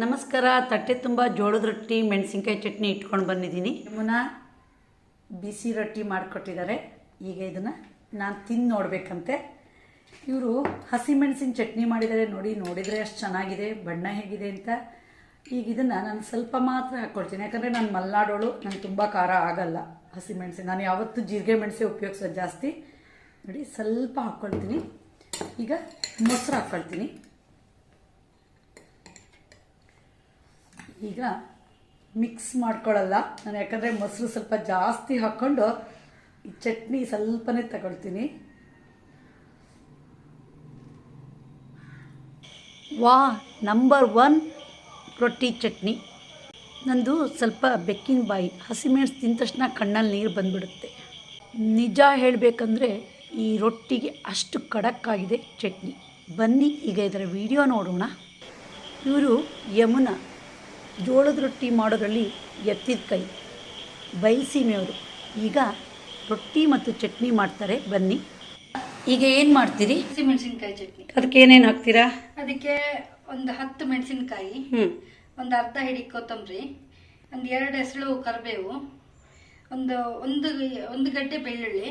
ನಮಸ್ಕಾರ. ತಟ್ಟೆ ತುಂಬ ಜೋಳದ ರೊಟ್ಟಿ ಮೆಣಸಿನ್ಕಾಯಿ ಚಟ್ನಿ ಇಟ್ಕೊಂಡು ಬಂದಿದ್ದೀನಿ. ಯಮುನಾ ಬಿಸಿ ರೊಟ್ಟಿ ಮಾಡಿಕೊಟ್ಟಿದ್ದಾರೆ. ಈಗ ಇದನ್ನು ನಾನು ತಿಂದು ನೋಡಬೇಕಂತೆ. ಇವರು ಹಸಿಮೆಣಸಿನ ಚಟ್ನಿ ಮಾಡಿದ್ದಾರೆ. ನೋಡಿದರೆ ಅಷ್ಟು ಚೆನ್ನಾಗಿದೆ, ಬಣ್ಣ ಹೇಗಿದೆ ಅಂತ. ಈಗ ಇದನ್ನು ನಾನು ಸ್ವಲ್ಪ ಮಾತ್ರ ಹಾಕ್ಕೊಳ್ತೀನಿ, ಯಾಕಂದರೆ ನಾನು ಮಲೆನಾಡೋಳು, ನನಗೆ ತುಂಬ ಖಾರ ಆಗಲ್ಲ ಹಸಿಮೆಣಸು. ನಾನು ಯಾವತ್ತೂ ಜೀರಿಗೆ ಮೆಣಸೆ ಉಪಯೋಗಿಸೋದು ಜಾಸ್ತಿ. ನೋಡಿ, ಸ್ವಲ್ಪ ಹಾಕ್ಕೊಳ್ತೀನಿ. ಈಗ ಮೊಸರು ಹಾಕ್ಕೊಳ್ತೀನಿ. ಈಗ ಮಿಕ್ಸ್ ಮಾಡ್ಕೊಳ್ಳಲ್ಲ ನಾನು, ಯಾಕಂದರೆ ಮೊಸರು ಸ್ವಲ್ಪ ಜಾಸ್ತಿ ಹಾಕ್ಕೊಂಡು ಈ ಚಟ್ನಿ ಸ್ವಲ್ಪನೇ ತಗೊಳ್ತೀನಿ. ನಂಬರ್ 1 ರೊಟ್ಟಿ ಚಟ್ನಿ. ನಂದು ಸ್ವಲ್ಪ ಬೆಕ್ಕಿನ ಬಾಯಿ, ಹಸಿಮೆಣಸು ತಿಂದ ತಕ್ಷಣ ಕಣ್ಣಲ್ಲಿ ನೀರು ಬಂದುಬಿಡುತ್ತೆ. ನಿಜ ಹೇಳಬೇಕಂದ್ರೆ ಈ ರೊಟ್ಟಿಗೆ ಅಷ್ಟು ಖಡಕ್ಕಾಗಿದೆ ಚಟ್ನಿ. ಬನ್ನಿ ಈಗ ಇದರ ವಿಡಿಯೋ ನೋಡೋಣ. ಇವರು ಯಮುನಾ ಜೋಳದ ರೊಟ್ಟಿ ಮಾಡೋದ್ರಲ್ಲಿ ಎತ್ತಿದ ಕೈ, ಬಯಲುಸೀಮೆಯವರು. ಈಗ ರೊಟ್ಟಿ ಮತ್ತು ಚಟ್ನಿ ಮಾಡ್ತಾರೆ. ಬನ್ನಿ. ಈಗ ಏನು ಮಾಡ್ತೀರಿ? ಹಸಿಮೆಣಸಿನಕಾಯಿ ಚಟ್ನಿ. ಅದಕ್ಕೆ ಏನೇನು ಹಾಕ್ತೀರಾ? ಅದಕ್ಕೆ ಒಂದು 10 ಮೆಣಸಿನಕಾಯಿ, ಒಂದು ಅರ್ಧ ಹಿಡಿ ಕೊತ್ತಂಬರಿ, ಒಂದು 2 ಎಸಳು ಕರಿಬೇವು, ಒಂದು ಗಡ್ಡೆ ಬೆಳ್ಳುಳ್ಳಿ,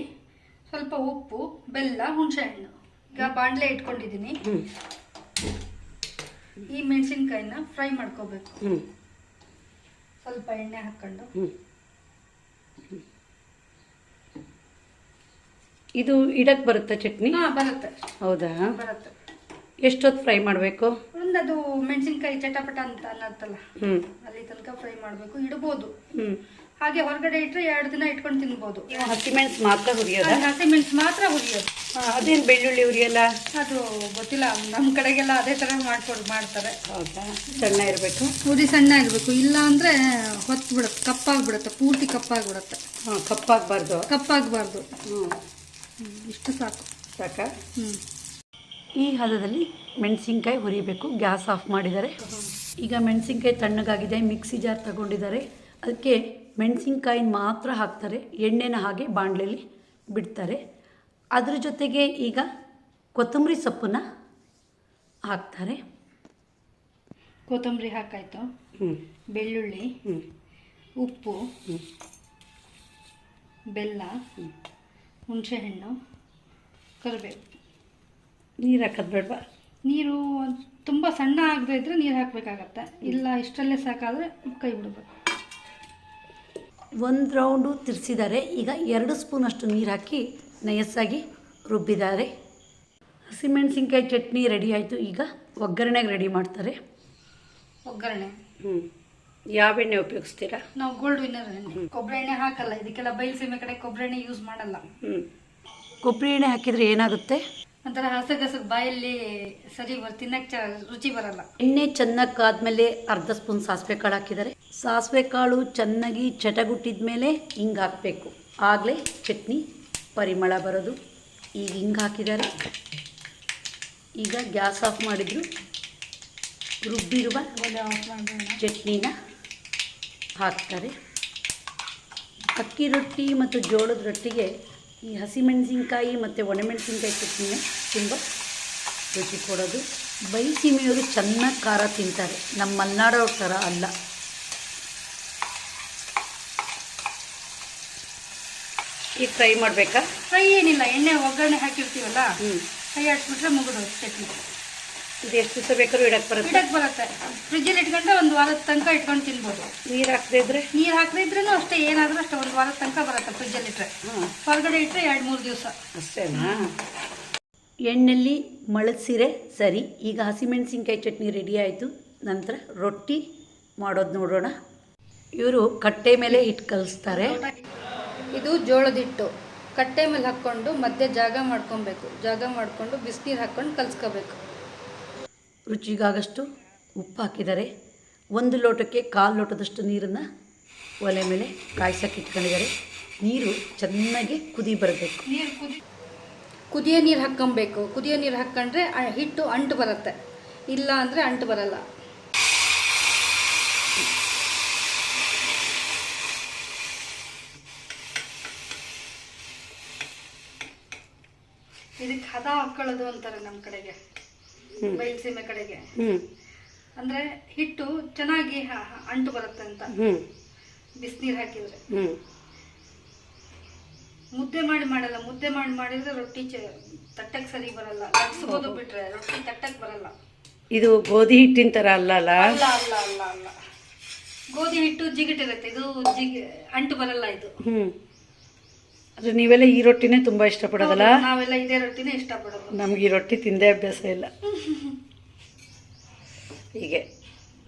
ಸ್ವಲ್ಪ ಉಪ್ಪು, ಬೆಲ್ಲ, ಹುಣಸೆಹಣ್ಣು. ಈಗ ಬಾಣಲೆ ಇಟ್ಕೊಂಡಿದ್ದೀನಿ. ಈ ಮೆಣಸಿನಕಾಯಿನ ಫ್ರೈ ಮಾಡ್ಕೋಬೇಕು. ಸ್ವಲ್ಪ ಎಣ್ಣೆ ಹಾಕೊಂಡು. ಇದು ಇಡಕ್ಕೆ ಬರುತ್ತಾ ಚಟ್ನಿ? ಬರುತ್ತೆ. ಹೌದಾ? ಬರುತ್ತೆ. ಎಷ್ಟೊತ್ತು ಫ್ರೈ ಮಾಡಬೇಕು? ಅದು ಮೆಣಸಿನಕಾಯಿ ಚಟಪಟ ಅಂತ ಅನ್ನತ್ತಲ್ಲ, ಅಲ್ಲಿ ತನಕ ಫ್ರೈ ಮಾಡಬೇಕು. ಇಡ್ಬೋದು, ಹಾಗೆ ಹೊರಗಡೆ ಇಟ್ಟರೆ 2 ದಿನ ಇಟ್ಕೊಂಡು ತಿನ್ಬೋದು. ಹಸಿಮೆಣಸು ಮಾತ್ರ ಹುರಿಯೋದು? ಹಸಿಮೆಣಸು ಮಾತ್ರ ಹುರಿಯೋದು. ಅದೇನು ಬೆಳ್ಳುಳ್ಳಿ ಹುರಿಯಲ್ಲ? ಅದು ಗೊತ್ತಿಲ್ಲ, ನಮ್ಮ ಕಡೆಗೆಲ್ಲ ಅದೇ ಥರ ಮಾಡ್ತಾರೆ. ಹೌದಾ? ಸಣ್ಣ ಇರಬೇಕು? ಉರಿ ಸಣ್ಣ ಇರಬೇಕು, ಇಲ್ಲ ಅಂದರೆ ಹೊತ್ತು ಬಿಡುತ್ತೆ, ಕಪ್ಪಾಗ್ಬಿಡುತ್ತೆ, ಪೂರ್ತಿ ಕಪ್ಪಾಗ್ಬಿಡುತ್ತೆ. ಕಪ್ಪಾಗಬಾರ್ದು. ಇಷ್ಟು ಸಾಕಾ? ಈ ಹದದಲ್ಲಿ ಮೆಣಸಿನ್ಕಾಯಿ ಹುರಿಬೇಕು. ಗ್ಯಾಸ್ ಆಫ್ ಮಾಡಿದ್ದಾರೆ. ಈಗ ಮೆಣಸಿನ್ಕಾಯಿ ತಣ್ಣಗಾಗಿದೆ. ಮಿಕ್ಸಿ ಜಾರ್ ತಗೊಂಡಿದ್ದಾರೆ. ಅದಕ್ಕೆ ಮೆಣಸಿನ್ಕಾಯಿನ ಮಾತ್ರ ಹಾಕ್ತಾರೆ, ಎಣ್ಣೆನ ಹಾಗೆ ಬಾಣಲೆಯಲ್ಲಿ ಬಿಡ್ತಾರೆ. ಅದ್ರ ಜೊತೆಗೆ ಈಗ ಕೊತ್ತಂಬರಿ ಸೊಪ್ಪನ್ನು ಹಾಕ್ತಾರೆ. ಕೊತ್ತಂಬರಿ ಹಾಕಾಯ್ತು, ಬೆಳ್ಳುಳ್ಳಿ, ಉಪ್ಪು, ಬೆಲ್ಲ, ಹುಣಸೆಹಣ್ಣು, ಕರಿಬೇವು. ನೀರು ಹಾಕೋದು ಬೇಡವಾ? ನೀರು ತುಂಬ ಸಣ್ಣ ಆಗದೆ ಇದ್ರೆ ನೀರು ಹಾಕಬೇಕಾಗತ್ತೆ, ಇಲ್ಲ ಇಷ್ಟರಲ್ಲೇ ಸಾಕಾದರೆ ಕೈ ಬಿಡಬೇಕು. 1 ರೌಂಡು ತಿರ್ಸಿದ್ದಾರೆ. ಈಗ 2 ಸ್ಪೂನಷ್ಟು ನೀರು ಹಾಕಿ ನಯಸ್ಸಾಗಿ ರುಬ್ಬಿದ್ದಾರೆ. ಹಸಿಮೆಣಸಿನ್ಕಾಯಿ ಚಟ್ನಿ ರೆಡಿ ಆಯಿತು. ಈಗ ಒಗ್ಗರಣೆಗೆ ರೆಡಿ ಮಾಡ್ತಾರೆ. ಒಗ್ಗರಣೆ ಯಾವ ಎಣ್ಣೆ ಉಪಯೋಗಿಸ್ತೀರಾ? ನಾವು ಗೋಲ್ಡ್ ವಿನ್ನರ್ ಎಣ್ಣೆ. ಕೊಬ್ಬರಿ ಎಣ್ಣೆ ಹಾಕಲ್ಲ ಇದಕ್ಕೆಲ್ಲ. ಬಯಲುಸೀಮೆ ಕಡೆ ಕೊಬ್ಬರಿ ಎಣ್ಣೆ ಯೂಸ್ ಮಾಡಲ್ಲ. ಕೊಬ್ಬರಿ ಎಣ್ಣೆ ಹಾಕಿದರೆ ಏನಾಗುತ್ತೆ? ಒಂಥರ ಹಸಗಸಗೆ ಬಾಯಲ್ಲಿ ಸರಿ ತಿನ್ನಕ್ಕೆ ರುಚಿ ಬರಲ್ಲ. ಎಣ್ಣೆ ಚೆನ್ನಾಗಿ ಕಾದ್ಮೇಲೆ 1/2 ಸ್ಪೂನ್ ಸಾಸಿವೆ ಕಾಳು ಹಾಕಿದ್ದಾರೆ. ಸಾಸಿವೆ ಕಾಳು ಚೆನ್ನಾಗಿ ಚಟಗುಟ್ಟಿದ ಮೇಲೆ ಹಿಂಗೆ ಹಾಕಬೇಕು, ಆಗಲೇ ಚಟ್ನಿ ಪರಿಮಳ ಬರೋದು. ಈಗ ಹಿಂಗೆ ಹಾಕಿದ್ದಾರೆ. ಈಗ ಗ್ಯಾಸ್ ಆಫ್ ಮಾಡಿದ್ರು. ರುಬ್ಬಿರುವ ಚಟ್ನಿನ ಹಾಕ್ತಾರೆ. ಅಕ್ಕಿ ರೊಟ್ಟಿ ಮತ್ತು ಜೋಳದ ರೊಟ್ಟಿಗೆ ಈ ಹಸಿಮೆಣಸಿನ್ಕಾಯಿ ಮತ್ತು ಒಣಮೆಣಸಿನ್ಕಾಯಿ ಚಟ್ನಿನ ತುಂಬ ರುಚಿ ಕೊಡೋದು. ಬಯಲುಸೀಮೆಯವರು ಚೆನ್ನಾಗಿ ಖಾರ ತಿಂತಾರೆ, ನಮ್ಮ ಮಲೆನಾಡೋರ ಥರ ಅಲ್ಲ. ಈಗ ಫ್ರೈ ಮಾಡಬೇಕಾ? ಫ್ರೈ ಏನಿಲ್ಲ, ಎಣ್ಣೆ ಒಗ್ಗರಣೆ ಹಾಕಿರ್ತೀವಲ್ಲ, ಕೈ ಆಡಿಸ್ಬಿಟ್ರೆ ಮುಗಿದು ಚಟ್ನಿ. ಇದು ಎಷ್ಟು ದಿವಸ ಬೇಕಾದ್ರೂ ಇಡಕ್ಕೆ ಬರುತ್ತೆ. ಫ್ರಿಜ್ಜಲ್ಲಿ ಇಟ್ಕೊಂಡ್ರೆ 1 ವಾರದ ತನಕ ಇಟ್ಕೊಂಡು ತಿನ್ಬೋದು. ನೀರು ಹಾಕದೇ ಇದ್ರೂ ಅಷ್ಟೇ, ಏನಾದರೂ ಅಷ್ಟೇ 1 ವಾರದ ತನಕ ಬರುತ್ತೆ ಫ್ರಿಜ್ಜಲ್ಲಿ ಇಟ್ಟರೆ. ಹೊರಗಡೆ ಇಟ್ಟರೆ 2-3 ದಿವಸ ಅಷ್ಟೇನಾ? ಎಣ್ಣೆಯಲ್ಲಿ ಮಳಸಿರೆ ಸರಿ. ಈಗ ಹಸಿಮೆಣಸಿನ್ಕಾಯಿ ಚಟ್ನಿ ರೆಡಿ ಆಯಿತು. ನಂತರ ರೊಟ್ಟಿ ಮಾಡೋದು ನೋಡೋಣ. ಇವರು ಕಟ್ಟೆ ಮೇಲೆ ಹಿಟ್ಟು ಕಲಿಸ್ತಾರೆ. ಇದು ಜೋಳದ ಹಿಟ್ಟು ಕಟ್ಟೆ ಮೇಲೆ ಹಾಕ್ಕೊಂಡು ಮಧ್ಯೆ ಜಾಗ ಮಾಡ್ಕೊಬೇಕು. ಜಾಗ ಮಾಡಿಕೊಂಡು ಬಿಸಿನೀರು ಹಾಕ್ಕೊಂಡು ಕಲಿಸ್ಕೋಬೇಕು. ರುಚಿಗಾಗಷ್ಟು ಉಪ್ಪು ಹಾಕಿದ್ದಾರೆ. 1 ಲೋಟಕ್ಕೆ 1/4 ಲೋಟದಷ್ಟು ನೀರನ್ನು ಒಲೆ ಮೇಲೆ ಕಾಯ್ಸಕ್ಕೆ ಇಟ್ಕೊಂಡಿದ್ದಾರೆ. ನೀರು ಚೆನ್ನಾಗಿ ಕುದಿ ಬರಬೇಕು. ಕುದಿಯೋ ನೀರು ಹಾಕ್ಕೊಬೇಕು. ಕುದಿಯೋ ನೀರು ಹಾಕ್ಕೊಂಡ್ರೆ ಹಿಟ್ಟು ಅಂಟು ಬರುತ್ತೆ, ಇಲ್ಲ ಅಂದರೆ ಅಂಟು ಬರಲ್ಲ. ಇದಕ್ಕೆ ಹದ ಹಾಕೊಳ್ಳೋದು ಅಂತಾರೆ ನಮ್ಮ ಕಡೆಗೆ, ಬಯಲುಸೀಮೆ ಕಡೆಗೆ. ಅಂದ್ರೆ ಹಿಟ್ಟು ಚೆನ್ನಾಗಿ ಅಂಟು ಬರುತ್ತೆ ಅಂತ. ಬಿಸಿನೀರು ಹಾಕಿದ್ರೆ ಮುದ್ದೆ ಮಾಡಲ್ಲ. ಮುದ್ದೆ ಮಾಡಿದ್ರೆ ರೊಟ್ಟಿ ತಟ್ಟಕ್ಕೆ ಸರಿ ಬರಲ್ಲ. ಲಟ್ಸ್ಬೋದು ಬಿಟ್ರೆ ರೊಟ್ಟಿ ತಟ್ಟಕ್ಕೆ ಬರಲ್ಲ. ಇದು ಗೋಧಿ ಹಿಟ್ಟಿನ ತರ ಅಲ್ಲ. ಗೋಧಿ ಹಿಟ್ಟು ಜಿಗಿಟಿರುತ್ತೆ, ಇದು ಅಂಟು ಬರಲ್ಲ ಇದು. ಅದು ನೀವೆಲ್ಲ ಈ ರೊಟ್ಟಿನೇ ತುಂಬಾ ಇಷ್ಟಪಡೋದಲ್ಲ? ನಾವೆಲ್ಲ ಇದೇ ರೊಟ್ಟಿನೇ ಇಷ್ಟಪಡೋದು. ನಮ್ಗೆ ಈ ರೊಟ್ಟಿ ತಿಂದೇ ಅಭ್ಯಾಸ ಇಲ್ಲ. ಹೀಗೆ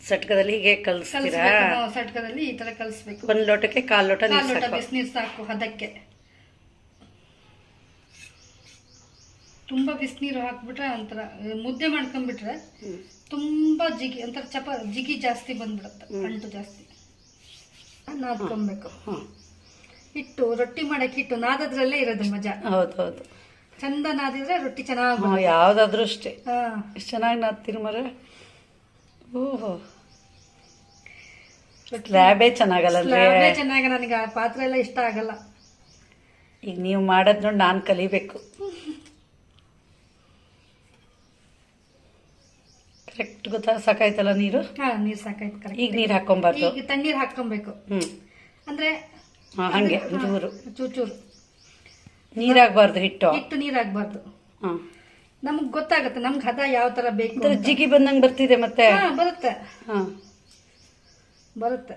ಸಟ್ಕದಲ್ಲಿ ಹೀಗೆ ಕಲಿಸ್ತೀರಾ? ಸಟ್ಕದಲ್ಲಿ ಈ ತರ ಕಲಿಸ್ಬೇಕು. ಒಂದ್ ಲೋಟಕ್ಕೆ 1/4 ಲೋಟ ಬಿಸಿನೀರು ಸಾಕು ಹದಕ್ಕೆ. ತುಂಬಾ ಬಿಸಿನೀರು ಹಾಕ್ಬಿಟ್ರೆ ಒಂಥರ ಮುದ್ದೆ ಮಾಡ್ಕೊಂಡ್ಬಿಟ್ರೆ ತುಂಬಾ ಒಂಥರ ಜಿಗಿ ಜಾಸ್ತಿ ಬಂದ್ಬಿಡುತ್ತೆ, ಅಂಟು ಜಾಸ್ತಿ. ನಾದ್ಕೊಬೇಕು. ಹಿಟ್ಟು ರೊಟ್ಟಿ ಮಾಡಕ್ಕೆ ಹಿಟ್ಟು ನಾದದ್ರಲ್ಲೇ ಇರೋದು ಮಜಾ. ಹೌದೌದು, ಚಂದ ನಾದಿದ್ರೆ ರೊಟ್ಟಿ ಚೆನ್ನಾಗಿ. ಯಾವ್ದಾದ್ರು ಅಷ್ಟೇ. ಎಷ್ಟು ಚೆನ್ನಾಗಿ ನಾದ್ತೀರಿ ಮರ. ಓಹೋ, ಸ್ಲ್ಯಾಬೇ ಚೆನ್ನಾಗಲ್ಲ. ಚೆನ್ನಾಗ. ನನಗೆ ಆ ಪಾತ್ರೆ ಎಲ್ಲ ಇಷ್ಟ ಆಗಲ್ಲ. ಈಗ ನೀವು ಮಾಡೋದ್ ನೋಡಿ ನಾನು ಕಲಿಬೇಕು. ಕರೆಕ್ಟ್ ಗೊತ್ತಾ? ಸಾಕಾಯ್ತಲ್ಲ ನೀರು? ನೀರು ಸಾಕಾಯ್ತು. ಕರೆಕ್ಟ್. ಈಗ ನೀರು ಹಾಕೊಂಬಾರ್ದು, ಈಗ ತಣ್ಣೀರು ಹಾಕೊಬೇಕು. ಅಂದ್ರೆ ಹಂಗೆ ಚೂರು ಚೂರು ನೀರಾಗಬಾರ್ದು. ಹಿಟ್ಟು ನೀರಾಗಬಾರ್ದು. ನಮಗ್ ಗೊತ್ತಾಗತ್ತೆ ನಮ್ಗೆ ಹದ ಯಾವ ತರ ಬೇಕು. ಜಿಗಿ ಬಂದಂಗೆ ಬರ್ತಿದೆ ಮತ್ತೆ. ಬರುತ್ತೆ.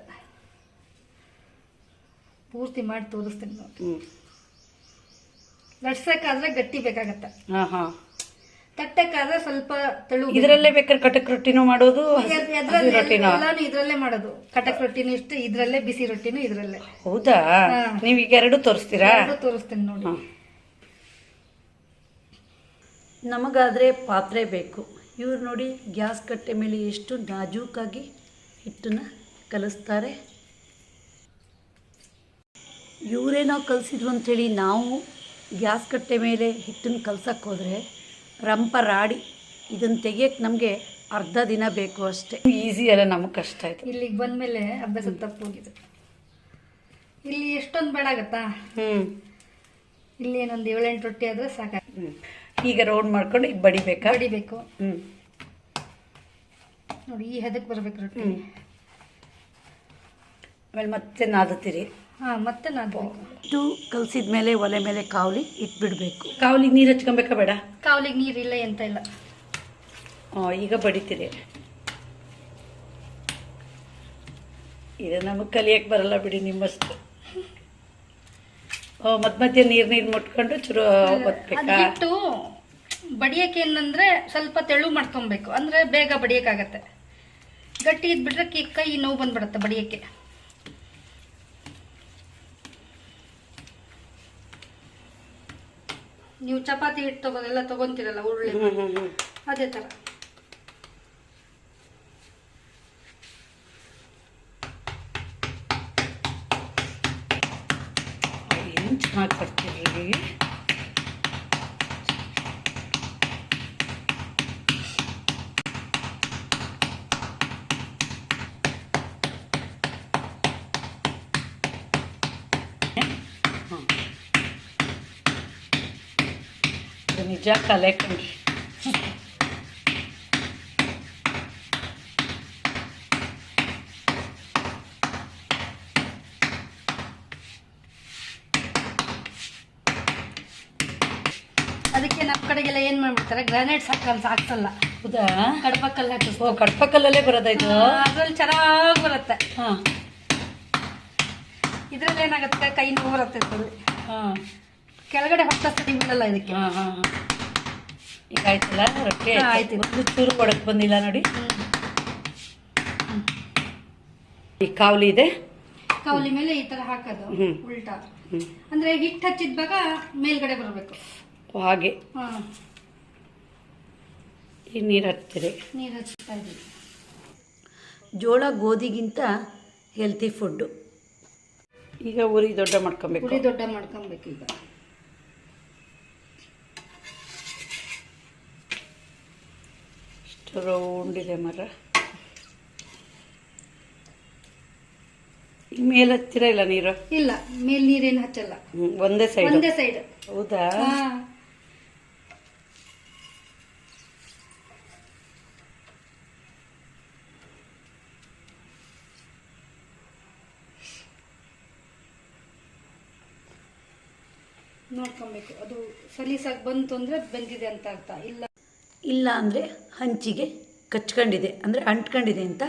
ಪೂರ್ತಿ ಮಾಡಿ ತೋರಿಸ್ತೀನಿ ನೋಡಿ. ಲಟ್ಸಕ್ಕಾದ್ರೆ ಗಟ್ಟಿ ಬೇಕಾಗತ್ತೆ. ತಟ್ಟಕ್ಕಾದ್ರೆ ಸ್ವಲ್ಪ ತೆಳು. ಇದರಲ್ಲೇ ಬೇಕಾದ್ರೆ ಕಟಕ್ ರೊಟ್ಟಿನೂ ಮಾಡೋದು, ಎಲ್ಲಾನು ಇದ್ರಲ್ಲೇ ಮಾಡೋದು. ಕಟಕ್ ರೊಟ್ಟಿನೂ ಇಷ್ಟು ಇದ್ರಲ್ಲೇ, ಬಿಸಿ ರೊಟ್ಟಿನೂ ಇದ್ರಲ್ಲೇ. ಹೌದಾ? ನೀವೀಗ ಎರಡು ತೋರಿಸ್ತೀರಾ? ತೋರಿಸ್ತೀನಿ ನೋಡಿ. ನಮಗಾದ್ರೆ ಪಾತ್ರೆ ಬೇಕು. ಇವ್ರು ನೋಡಿ ಗ್ಯಾಸ್ ಕಟ್ಟೆ ಮೇಲೆ ಎಷ್ಟು ನಾಜೂಕಾಗಿ ಹಿಟ್ಟನ್ನ ಕಲಿಸ್ತಾರೆ. ಇವರೇನೋ ಕಲಿಸಿದ್ರು ಅಂಥೇಳಿ ನಾವು ಗ್ಯಾಸ್ ಕಟ್ಟೆ ಮೇಲೆ ಹಿಟ್ಟನ್ನು ಕಲ್ಸಕ್ಕೆ ಹೋದರೆ ರಂಪ ರಾಡಿ. ಇದನ್ನು ತೆಗಿಯಕ್ಕೆ ನಮಗೆ ಅರ್ಧ ದಿನ ಬೇಕು ಅಷ್ಟೇ. ಈಸಿ ಅಲ್ಲ, ನಮಗೆ ಕಷ್ಟ ಆಯಿತು. ಇಲ್ಲಿಗೆ ಬಂದಮೇಲೆ ಅಭ್ಯಾಸ ತಪ್ಪೋಗಿದೆ. ಇಲ್ಲಿ ಎಷ್ಟೊಂದು ಬೇಡ ಆಗತ್ತಾ? ಇಲ್ಲಿ ಏನೊಂದು 7-8 ರೊಟ್ಟಿ ಆದರೆ ಸಾಕ. ಈಗ ರೌಂಡ್ ಮಾಡ್ಕೊಂಡು ಈಗ ಬಡಿಬೇಕು. ನೋಡಿ ಈ ಹದಕ್ಕೆ ಬರ್ಬೇಕು ರೊಟ್ಟಿ. ಆಮೇಲೆ ಮತ್ತೆ ನಾದುತ್ತೀರಿ? ಮತ್ತೆ ನಾದಬೇಕು. ಇದು ಕಲಸಿದ ಮೇಲೆ ಒಲೆ ಮೇಲೆ ಕಾವಲಿ ಇಟ್ಬಿಡ್ಬೇಕು. ಕಾವಲಿಗೆ ನೀರು ಹಚ್ಕೊಬೇಕಾ ಬೇಡ? ಕಾವಲಿಗೆ ನೀರಿಲ್ಲ ಎಂತ ಇಲ್ಲ. ಈಗ ಬಡಿತೀರಿ. ಇದು ನಮಗೆ ಕಲಿಯಕ್ಕೆ ಬರಲ್ಲ ಬಿಡಿ, ನಿಮ್ಮಷ್ಟು. ಮಧ್ಯ ನೀರು ಮುಟ್ಕೊಂಡು ಚೂರು ಒತ್ಬೇಕಾ? ಹಿಟ್ಟು ಬಡಿಯಕ್ಕೆ ಏನಂದ್ರೆ ಸ್ವಲ್ಪ ತೆಳು ಮಾಡ್ಕೊಬೇಕು, ಅಂದ್ರೆ ಬೇಗ ಬಡಿಯಕ್ಕಾಗತ್ತೆ. ಗಟ್ಟಿ ಇದ್ಬಿಟ್ರೆ ಕೈ ನೋವು ಬಂದ್ಬಿಡತ್ತೆ ಬಡಿಯಕ್ಕೆ. ನೀವು ಚಪಾತಿ ಹಿಟ್ಟು ಎಲ್ಲ ತಗೊಂತೀರಲ್ಲ ಉರುಳಿ, ಅದೇ ತರ. ಏನು ಚೆನ್ನಾಗಿ ಕಟ್ತೀರಿ. ನಿಜ ಕಲೆ ಕಣ್ರಿ. ಅದಕ್ಕೆ ನಮ್ಮ ಕಡೆಗೆಲ್ಲ ಏನ್ ಮಾಡ್ಬಿಡ್ತಾರೆ, ಗ್ರಾನೈಟ್ಸ್ ಹಾಕ್ಸಲ್ಲ. ಹೌದಾ? ಕಡಪಕ್ಕಲ್ಲ ಹಾಕಿಸ್ತಾರೆ. ಕಡಪಕ್ಕಲ್ಲೇ ಬರೋದ ಇದು? ಅದ್ರಲ್ಲಿ ಚೆನ್ನಾಗಿ ಬರುತ್ತೆ. ಇದ್ರಲ್ಲಿ ಏನಾಗುತ್ತೆ, ಕೈ ನೋವು ಬರುತ್ತೆ. ಕೆಳಗಡೆ ಹೊಟ್ಟೆ ಬೀಳಲ್ಲ ಇದಕ್ಕೆ. ಈಗ ಆಯ್ತಲ್ಲ ರೊಟ್ಟಿ? ಆಯ್ತು. ಒಂದು ಚೂರು ಕೊಡಕ್ ಬಂದಿಲ್ಲ ನೋಡಿ. ಈ ಕಾವಲಿ ಇದೆ, ಕಾವಲಿ ಮೇಲೆ ಈ ತರ ಹಾಕೋದು ಉಲ್ಟಾ. ಅಂದ್ರೆ ಹಿಟ್ಟು ಹಚ್ಚಿದ್ವಾಗ ಮೇಲ್ಗಡೆ ಬರಬೇಕು ಹಾಗೆ. ಈಗ ನೀರು ಹಚ್ತೀರಿ? ನೀರು ಹಚ್ತಾ ಇದ್ದೀವಿ. ಜೋಳ ಗೋಧಿಗಿಂತ ಹೆಲ್ತಿ ಫುಡ್ಡು. ಈಗ ಉರಿ ದೊಡ್ಡ ಮಾಡ್ಕೊಬೇಕು. ಉರಿ ದೊಡ್ಡ ಮಾಡ್ಕೊಬೇಕು. ಈಗ ಇಷ್ಟು ರೌಂಡ್ ಇದೆ ಮರ. ಈಗ ಮೇಲೆ ಹಚ್ಚಿರ ಇಲ್ಲ ನೀರು? ಇಲ್ಲ, ಮೇಲ್ ನೀರೇನು ಹಚ್ಚಲ್ಲ. ಒಂದೇ ಸೈಡ್? ಒಂದೇ ಸೈಡ್. ಹೌದಾ? ನೋಡ್ಕೊಬೇಕು. ಅದು ಸಲೀಸಾಗಿ ಬಂತು ಅಂದರೆ ಬೆಂದಿದೆ ಅಂತ ಅರ್ಥ. ಇಲ್ಲ ಅಂದರೆ ಹಂಚಿಗೆ ಕಚ್ಕೊಂಡಿದೆ ಅಂದರೆ ಅಂಟ್ಕೊಂಡಿದೆ ಅಂತ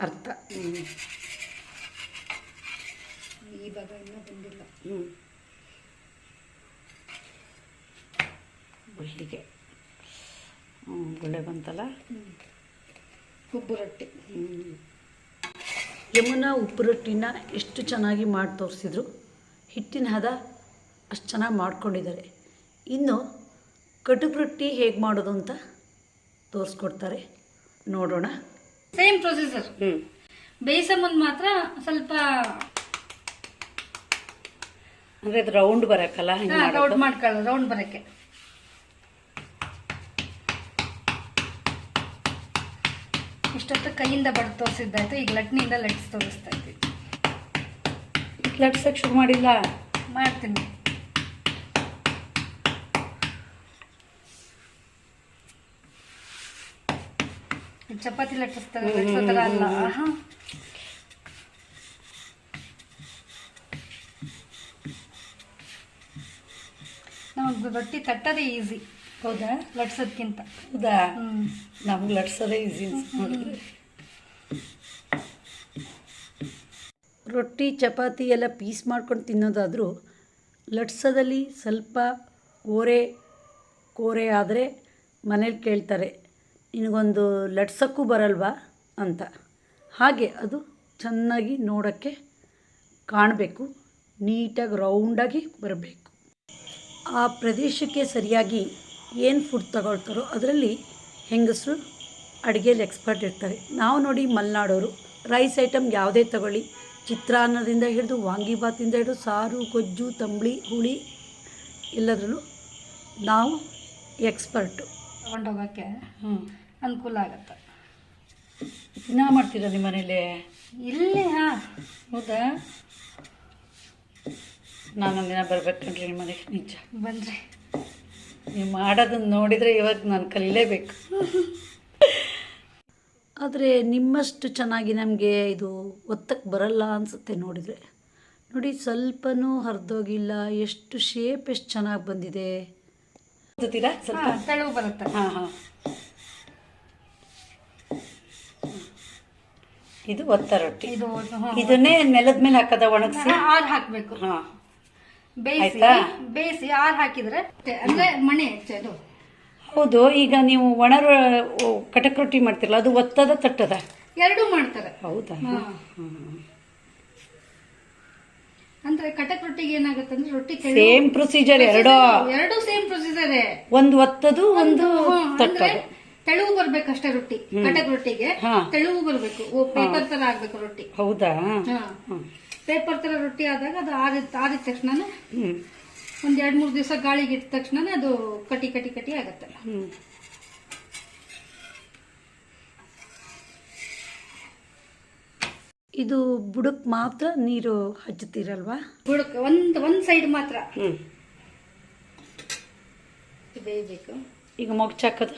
ಅರ್ಥ. ಈ ಭಾಗ ಇನ್ನೂ ಬಂದಿಲ್ಲ. ಹೀಗೆ ಒಳ್ಳೆ ಬಂತಲ್ಲ. ಉಬ್ಬು ರೊಟ್ಟಿ. ಯಮುನಾ ಉಪ್ಪು ರೊಟ್ಟಿನ ಎಷ್ಟು ಚೆನ್ನಾಗಿ ಮಾಡಿ ತೋರಿಸಿದ್ರು. ಹಿಟ್ಟಿನ ಹದ ಅಷ್ಟು ಚೆನ್ನಾಗಿ ಮಾಡ್ಕೊಂಡಿದ್ದಾರೆ. ಇನ್ನು ಕಟುಕ್ ರೊಟ್ಟಿ ಹೇಗೆ ಮಾಡೋದು ಅಂತ ತೋರಿಸ್ಕೊಡ್ತಾರೆ, ನೋಡೋಣ. Same procedure. ಬೇಯಿಸೋ ಮುಂದೆ ಮಾತ್ರ ಸ್ವಲ್ಪ ಅಂದರೆ ಅದು ರೌಂಡ್ ಬರೋಕ್ಕಲ್ಲ, ರೌಂಡ್ ಮಾಡ್ಕೊಳ್ಳೋದು. ರೌಂಡ್ ಬರೋಕ್ಕೆ ಇಷ್ಟೊತ್ತು ಕೈಯಿಂದ ಬಡ್ದು ತೋರಿಸಿದ್ದಾಯ್ತು. ಈಗ ಲಟ್ನಿಯಿಂದ ಲಟ್ಸಿ ತೋರಿಸ್ತಾ ಇದ್ದೀವಿ. ಲಟ್ಸಕ್ಕೆ ಶುರು ಮಾಡಿಲ್ಲ, ಮಾಡ್ತೀನಿ. ಚಪಾತಿ ಲಟ್ಸೋ ಥರ ಅಲ್ಲ. ನಮಗೆ ರೊಟ್ಟಿ ತಟ್ಟೋದೇ ಈಸಿ. ಹೌದಾ? ಲಟ್ಸೋದ್ಕಿಂತ. ಹೌದಾ? ನಮ್ಗೆ ಲಟ್ಸೋದೇ ಈಸಿ ನೋಡಿದ್ರೆ. ರೊಟ್ಟಿ ಚಪಾತಿ ಎಲ್ಲ ಪೀಸ್ ಮಾಡ್ಕೊಂಡು ತಿನ್ನೋದಾದರೂ ಲಟ್ಸೋದಲ್ಲಿ ಸ್ವಲ್ಪ ಕೋರೆ ಆದರೆ ಮನೇಲಿ ಕೇಳ್ತಾರೆ, ನಿನಗೊಂದು ಲಟ್ಸೋಕ್ಕೂ ಬರಲ್ವಾ ಅಂತ. ಹಾಗೆ ಅದು ಚೆನ್ನಾಗಿ ನೋಡೋಕ್ಕೆ ಕಾಣಬೇಕು, ನೀಟಾಗಿ ರೌಂಡಾಗಿ ಬರಬೇಕು. ಆ ಪ್ರದೇಶಕ್ಕೆ ಸರಿಯಾಗಿ ಏನು ಫುಡ್ ತಗೊಳ್ತಾರೋ ಅದರಲ್ಲಿ ಹೆಂಗಸರು ಅಡುಗೆಯಲ್ಲಿ ಎಕ್ಸ್ಪರ್ಟ್ ಇರ್ತಾರೆ. ನಾವು ನೋಡಿ ಮಲೆನಾಡೋರು ರೈಸ್ ಐಟಮ್ ಯಾವುದೇ ತಗೊಳ್ಳಿ, ಚಿತ್ರಾನ್ನದಿಂದ ಹಿಡಿದು ವಾಂಗಿಬಾತಿಂದ ಹಿಡಿದು ಸಾರು, ಗೊಜ್ಜು, ತಂಬಳಿ, ಹುಳಿ ಎಲ್ಲದರಲ್ಲೂ ನಾವು ಎಕ್ಸ್ಪರ್ಟು. ತಗೊಂಡೋಗೋಕ್ಕೆ ಅನುಕೂಲ ಆಗುತ್ತೆ. ದಿನ ಮಾಡ್ತೀರಾ ನಿಮ್ಮ ಮನೇಲಿ? ಇಲ್ಲಿ. ಹೌದಾ? ನಾನೊಂದಿನ ಬರ್ಬೇಕಂಡ್ರಿ ನಿಮ್ಮ ಮನೆಗೆ. ನಿಜ ಬನ್ನಿರಿ. ನೀವು ಮಾಡೋದನ್ನು ನೋಡಿದರೆ ಇವಾಗ ನಾನು ಕಲೀಲೇಬೇಕು. ಆದರೆ ನಿಮ್ಮಷ್ಟು ಚೆನ್ನಾಗಿ ನಮಗೆ ಇದು ಒತ್ತಕ್ಕೆ ಬರಲ್ಲ ಅನಿಸುತ್ತೆ ನೋಡಿದರೆ. ನೋಡಿ, ಸ್ವಲ್ಪನೂ ಹರಿದೋಗಿಲ್ಲ. ಎಷ್ಟು ಶೇಪ್ ಎಷ್ಟು ಚೆನ್ನಾಗಿ ಬಂದಿದೆ. ಗೊತ್ತೀರಾ? ಸ್ವಲ್ಪ ತೆಳುವು ಬರುತ್ತೆ. ಇದು ಒತ್ತ ರೊಟ್ಟಿ. ಇದನ್ನೇ ನೆಲದ ಮೇಲೆ ಹಾಕದ ಒಣಗಿಸಿ ಆರು ಹಾಕಬೇಕು. ಬೇಯಿಸಿ ಆರು ಹಾಕಿದ್ರೆ ಅಂದ್ರೆ ಮಣೆ ಹೆಚ್ಚೋದು. ಹೌದು. ಈಗ ನೀವು ಕಟಕ್ ರೊಟ್ಟಿ ಮಾಡ್ತಿರಲ್ಲ, ಅದು ಒತ್ತದ ತಟ್ಟದ? ಎರಡೂ ಮಾಡ್ತಾರೆ. ಹೌದಾ? ಅಂದ್ರೆ ಕಟಕ್ ರೊಟ್ಟಿಗೆ ಏನಾಗುತ್ತೆ ಅಂದ್ರೆ ರೊಟ್ಟಿ ಸೇಮ್ ಪ್ರೊಸೀಜರ್. ಎರಡು ಸೇಮ್ ಪ್ರೊಸೀಜರ್. ಒಂದು ಒತ್ತದು, ಒಂದು ತಟ್ಟದು. ತೆಳುವು ಬರ್ಬೇಕಷ್ಟೇ ರೊಟ್ಟಿ. ಕಟಕ್ ರೊಟ್ಟಿಗೆ ತೆಳುವು ಬರ್ಬೇಕು, ಪೇಪರ್ ತರ ಆಗ್ಬೇಕು ರೊಟ್ಟಿ. ಹೌದಾ? ಪೇಪರ್ ತರ ರೊಟ್ಟಿ ಆದಾಗ ಅದು ಆರಿದ ತಕ್ಷಣ ಒಂದ್ 2-3 ದಿವಸ ಗಾಳಿಗೆ ಇಟ್ಟ ತಕ್ಷಣ ಅದು ಕಟಿ ಆಗತ್ತೆ. ಇದು ಬುಡಕ್ ಮಾತ್ರ ನೀರು ಹಚ್ಚುತ್ತೀರಲ್ವಾ? ಬುಡಕ್ ಒಂದ್ ಸೈಡ್ ಮಾತ್ರ ಬೇಯಬೇಕು. ಈಗ ಮೊಗ್ಚಾಕದು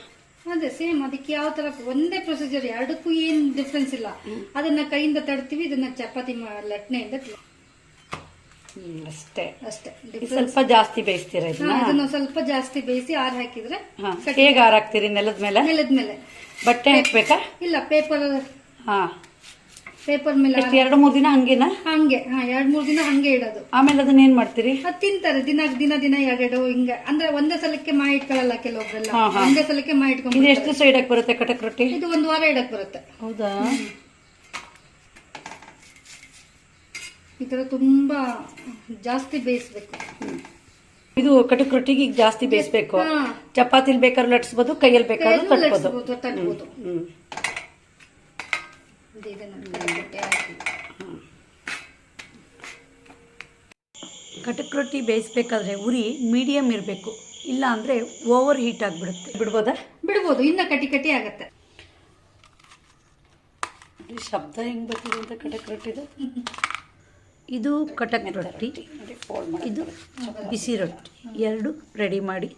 ಅದೇ ಸೇಮ್. ಅದಕ್ಕೆ ಯಾವ ತರ ಒಂದೇ ಪ್ರೊಸೀಜರ್, ಎರಡಕ್ಕೂ ಏನ್ ಡಿಫ್ರೆನ್ಸ್ ಇಲ್ಲ. ಅದನ್ನ ಕೈಯಿಂದ ತಡ್ತೀವಿ, ಇದನ್ನ ಚಪಾತಿ ಲಟ್ನೆಯಿಂದ ಅಷ್ಟೇ. ಸ್ವಲ್ಪ ಜಾಸ್ತಿ ಬೇಯಿಸ್ತೀರಾ ಅದನ್ನ ಸ್ವಲ್ಪ ಜಾಸ್ತಿ ಬೇಯಿಸಿ ಆರ್ ಹಾಕಿದ್ರೆ. ಹೇಗೆ ಆರ್ ಹಾಕ್ತೀರಿ? ನೆಲದ ಮೇಲೆ ಬಟ್ಟೆ ಹಾಕ್ಬೇಕಾ? ಇಲ್ಲ, ಪೇಪರ್ ಮೇಲೆ 2-3 ದಿನ ಹಂಗೇನಾ? ಹಂಗೆ 2-3 ದಿನ ಹಂಗೆ ಇಡೋದು. ಆಮೇಲೆ ಅದನ್ನ ಏನ್ ಮಾಡ್ತೀರಿ? ಅದು ತಿಂತಾರೆ ದಿನ ಎರಡೆರಡು ಹಿಂಗ. ಅಂದ್ರೆ ಒಂದೇ ಸಲಕ್ಕೆ ಮಾ ಇಟ್ಕೊಳ್ಳಲ್ಲ ಕೆಲವೊಬ್ರೆಲ್ಲ. ಒಂದೇ ಸಲಕ್ಕೆ ಮಾ ಇಟ್ಕೊಂಡು. ಇದು ಎಷ್ಟು ಸೈಡ್ ಹಾಕಿ ಬರುತ್ತೆ ಕಟಕ್ ರೊಟ್ಟಿ? ಇದು 1 ವಾರ ಇಡಕ್ ಬರುತ್ತೆ. ಹೌದಾ? ಈ ತರ ತುಂಬಾ ಜಾಸ್ತಿ ಬೇಯಿಸ್ಬೇಕು. ಇದು ಕಟಕ್ ರೊಟ್ಟಿಗೆ ಜಾಸ್ತಿ ಬೇಯಿಸ್ಬೇಕು. ಚಪಾತಿಲ್ ಬೇಕಾದ್ರೂ ಲಟ್ಸ್ಬೋದು, ಕೈಯಲ್ಲಿ ಬೇಕಾದ್ರೂ ತಟ್ಬೋದು. ಕಟಕ್ ರೊಟ್ಟಿ ಬೇಯಿಸ್ಬೇಕಾದ್ರೆ ಉರಿ ಮೀಡಿಯಂ ಇರಬೇಕು, ಇಲ್ಲ ಅಂದ್ರೆ ಓವರ್ ಹೀಟ್ ಆಗಿಬಿಡುತ್ತೆ. ಬಿಡ್ಬೋದು, ಇನ್ನ ಕಟಿ ಆಗತ್ತೆ. ಶಬ್ದ ಹೆಂಗ್ ಬರ್ತಿದೆ ಅಂತ ಕಟಕ್ ರೊಟ್ಟಿದು. ಇದು ಕಟಕ್ ರೊಟ್ಟಿ, ಇದು ಬಿಸಿ ರೊಟ್ಟಿ. ಎರಡು ರೆಡಿ ಮಾಡಿ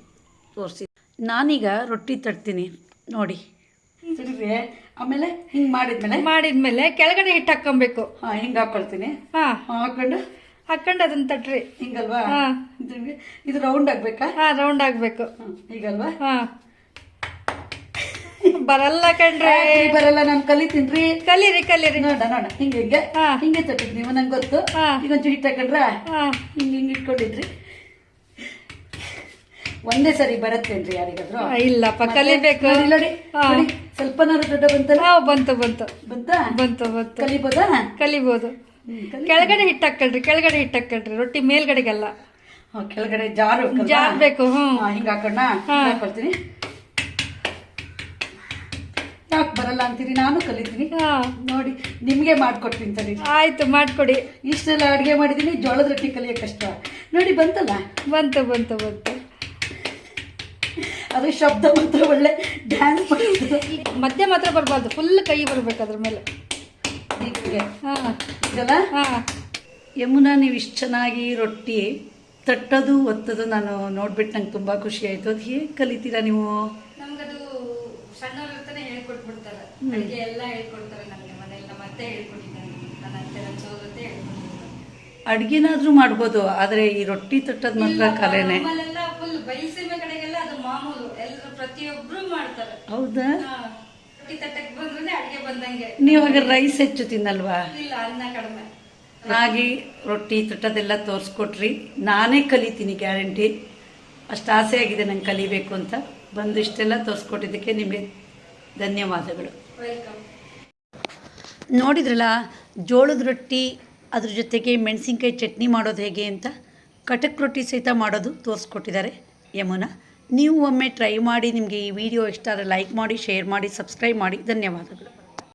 ತೋರಿಸಿ. ನಾನೀಗ ರೊಟ್ಟಿ ತಟ್ತೀನಿ ನೋಡಿ. ಆಮೇಲೆ ಹಿಂಗ್ ಮಾಡಿದ್ಮೇಲೆ ಕೆಳಗಡೆ ಹಿಟ್ಟು ಹಾಕೊಬೇಕು. ಹಿಂಗ್ ಹಾಕೊಳ್ತೀನಿ. ಹಾಕೊಂಡು ಹಾಕೊಂಡು ಅದನ್ನ ತಟ್ರಿ. ಹಿಂಗಲ್ವಾ? ಹಾ, ಇದು ರೌಂಡ್ ಆಗ್ಬೇಕಾ? ಹಾ, ರೌಂಡ್ ಆಗ್ಬೇಕು. ಹೀಗಲ್ವಾ? ಹಾ, ಬರಲ್ಲ ಕಣ್ರಿ. ಬರಲ್ಲ, ನಾನು ಕಲಿತೀನ್ರಿ. ಕಲೀರಿ ಕಲೀರಿ. ನೋಡ ಹಿಂಗೆ ಹಿಂಗೆ ಹಿಂಗೆ ತಟ್ಟಿದ್ ನೀವು, ನಂಗೆ ಗೊತ್ತು. ಈಗ ಒಂಚೂರು ಹಿಟ್ಟು ಹಾಕೊಂಡ್ರ ಹಿಂಗೆ ಹಿಂಗೆ ಇಟ್ಕೊಂಡಿದ್ರಿ. ಒಂದೇ ಸರಿ ಬರತ್ತೇನ್ರಿ ಯಾರಿಗಾದ್ರು? ಇಲ್ಲಪ್ಪ, ಕಲಿಬೇಕು. ನೋಡಿ ಸ್ವಲ್ಪನಾರು ದೊಡ್ಡ ಬಂತಲ್ಲ? ಬಂತು ಬಂತು ಬಂತಾ? ಬಂತು ಬಂತು. ಕಲಿಬೋದಾ? ಕಲಿಬೋದು. ಕೆಳಗಡೆ ಹಿಟ್ಟು ಹಾಕೊಳ್ರಿ, ಕೆಳಗಡೆ ಹಿಟ್ಟು ಹಾಕೊಳ್ರಿ, ರೊಟ್ಟಿ ಮೇಲ್ಗಡೆಗೆಲ್ಲ. ಕೆಳಗಡೆ ಜಾರ್ಬೇಕು. ಹಿಂಗ ಹಾಕೋಣ. ಹಾಕೊಳ್ತೀನಿ. ಯಾಕೆ ಬರಲ್ಲ ಅಂತೀರಿ? ನಾನು ಕಲಿತೀನಿ ನೋಡಿ, ನಿಮ್ಗೆ ಮಾಡ್ಕೊಡ್ತೀನಿ ಸರಿ. ಆಯ್ತು, ಮಾಡ್ಕೊಡಿ. ಇಷ್ಟೆಲ್ಲ ಅಡುಗೆ ಮಾಡಿದೀನಿ, ಜೋಳದ ರೊಟ್ಟಿ ಕಲಿಯೋಕೆ ಕಷ್ಟ. ನೋಡಿ ಬಂತಲ್ಲ? ಬಂತು ಬಂತು ಬಂತು. ಅದು ಶಬ್ದ ಮಾತ್ರ ಒಳ್ಳೆ ಡ್ಯಾನ್ಸ್ ಮಾಡಿದ್ರು. ಮಧ್ಯ ಮಾತ್ರ ಬರಬಾರ್ದು, ಫುಲ್ ಕೈ ಬರ್ಬೇಕು ಅದ್ರ ಮೇಲೆ. ಯಮುನಾ, ನೀವು ಇಷ್ಟು ಚೆನ್ನಾಗಿ ರೊಟ್ಟಿ ತಟ್ಟೋದು ಒತ್ತೋದು ನಾನು ನೋಡ್ಬಿಟ್ಟು ನಂಗೆ ತುಂಬ ಖುಷಿ ಆಯಿತು. ಅದು ಹೇಗೆ ಕಲಿತೀರಾ ನೀವು? ನಮ್ಗದು ಸಣ್ಣವ್ರ ಹೇಳ್ಕೊಟ್ಬಿಡ್ತಾರೆ, ಅಡುಗೆ ಎಲ್ಲ ಹೇಳ್ಕೊಡ್ತಾರೆ ನಮಗೆ ಮನೇಲಿ. ನಮ್ಮ ಅತ್ತೆ ಹೇಳ್ಕೊಟ್ಟಿದ್ದಾರೆ, ನನ್ನ ಅತ್ತೆ ನನ್ನ ಸೋದರತ್ತೆ ಹೇಳ್ಕೊಟ್ಟಿದ್ದಾರೆ. ಅಡುಗೆನಾದ್ರೂ ಮಾಡ್ಬೋದು, ಆದರೆ ಈ ರೊಟ್ಟಿ ತಟ್ಟೋದು ಮಾತ್ರ ಕಲೆನೇ. ನಮ್ಮಲ್ಲೆಲ್ಲ ಫುಲ್ ಬಯಸಿಮೆ ಕಡೆಗೆಲ್ಲ ಅದು ಮಾಮೂಲು, ಎಲ್ಲರೂ ಪ್ರತಿಯೊಬ್ರು ಮಾಡ್ತಾರೆ. ಹೌದಾ? ರೊಟ್ಟಿ ತಟ್ಟಕ್ಕೆ ಬಂದ್ರೆ ಅಡುಗೆ ಬಂದಂಗೆ. ನೀವು ಹಾಗೆ ರೈಸ್ ಹೆಚ್ಚು ತಿನ್ನಲ್ವಾ? ಇಲ್ಲ, ಅನ್ನ ಕಡಿಮೆ. ರಾಗಿ ರೊಟ್ಟಿ ತಟ್ಟೋದೆಲ್ಲ ತೋರಿಸ್ಕೊಟ್ರಿ. ನಾನೇ ಕಲಿತೀನಿ, ಗ್ಯಾರಂಟಿ. ಅಷ್ಟು ಆಸೆ ಆಗಿದೆ ನಂಗೆ ಕಲಿಬೇಕು ಅಂತ. ಬಂದು ಇಷ್ಟೆಲ್ಲ ತೋರಿಸ್ಕೊಟ್ಟಿದ್ದಕ್ಕೆ ನಿಮಗೆ ಧನ್ಯವಾದಗಳು. ವೆಲ್ಕಮ್. ನೋಡಿದ್ರಲ್ಲ, ಜೋಳದ ರೊಟ್ಟಿ ಅದ್ರ ಜೊತೆಗೆ ಮೆಣಸಿನ್ಕಾಯಿ ಚಟ್ನಿ ಮಾಡೋದು ಹೇಗೆ ಅಂತ. ಕಟಕ್ ರೊಟ್ಟಿ ಸಹಿತ ಮಾಡೋದು ತೋರಿಸ್ಕೊಟ್ಟಿದ್ದಾರೆ ಯಮುನಾ. ನೀವು ಒಮ್ಮೆ ಟ್ರೈ ಮಾಡಿ. ನಿಮಗೆ ಈ ವಿಡಿಯೋ ಇಷ್ಟ ಆದರೆ ಲೈಕ್ ಮಾಡಿ, ಶೇರ್ ಮಾಡಿ, ಸಬ್ಸ್ಕ್ರೈಬ್ ಮಾಡಿ. ಧನ್ಯವಾದಗಳು.